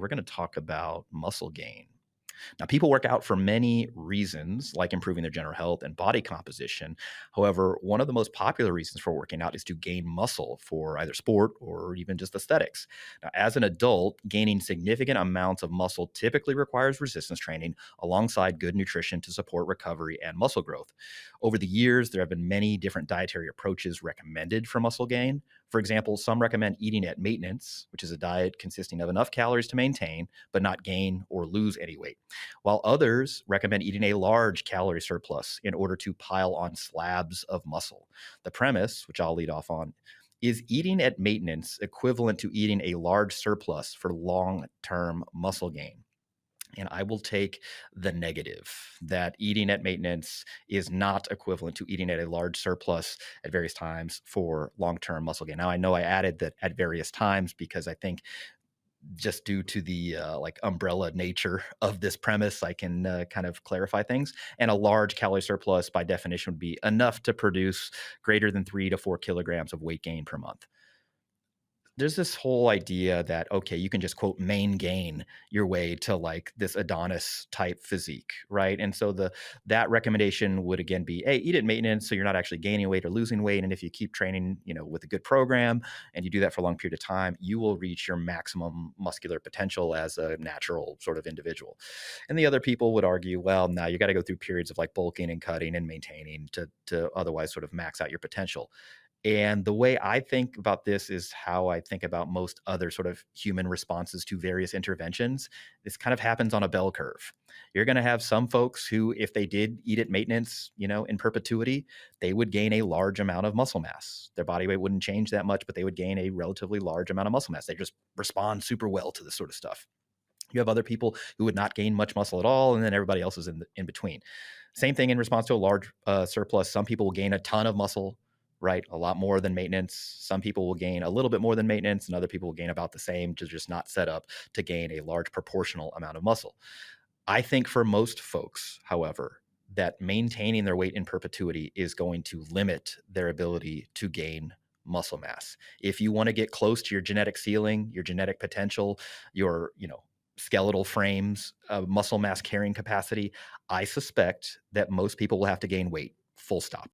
We're going to talk about muscle gain. Now, people work out for many reasons, like improving their general health and body composition. However, one of the most popular reasons for working out is to gain muscle for either sport or even just aesthetics. Now, as an adult, gaining significant amounts of muscle typically requires resistance training alongside good nutrition to support recovery and muscle growth. Over the years, there have been many different dietary approaches recommended for muscle gain. For example, some recommend eating at maintenance, which is a diet consisting of enough calories to maintain but not gain or lose any weight, while others recommend eating a large calorie surplus in order to pile on slabs of muscle. The premise, which I'll lead off on, is eating at maintenance equivalent to eating a large surplus for long term muscle gain? And I will take the negative that eating at maintenance is not equivalent to eating at a large surplus at various times for long term muscle gain. Now, I know I added that at various times because I think just due to the like umbrella nature of this premise, I can kind of clarify things. And a large calorie surplus, by definition, would be enough to produce greater than 3 to 4 kilograms of weight gain per month. There's this whole idea that okay, you can just quote main gain your way to like this Adonis type physique, right? And so the that recommendation would again be, hey, eat at maintenance so you're not actually gaining weight or losing weight. And if you keep training, with a good program and you do that for a long period of time, you will reach your maximum muscular potential as a natural sort of individual. And the other people would argue, well, now you got to go through periods of like bulking and cutting and maintaining to otherwise sort of max out your potential. And the way I think about this is how I think about most other sort of human responses to various interventions. This kind of happens on a bell curve. You're going to have some folks who, if they did eat at maintenance, in perpetuity, they would gain a large amount of muscle mass. Their body weight wouldn't change that much, but they would gain a relatively large amount of muscle mass. They just respond super well to this sort of stuff. You have other people who would not gain much muscle at all, and then everybody else is in between. Same thing in response to a large surplus. Some people will gain a ton of muscle, right? A lot more than maintenance. Some people will gain a little bit more than maintenance, and other people will gain about the same, just not set up to gain a large proportional amount of muscle. I think for most folks, however, that maintaining their weight in perpetuity is going to limit their ability to gain muscle mass. If you want to get close to your genetic ceiling, your genetic potential, your, skeletal frames, muscle mass carrying capacity, I suspect that most people will have to gain weight, full stop.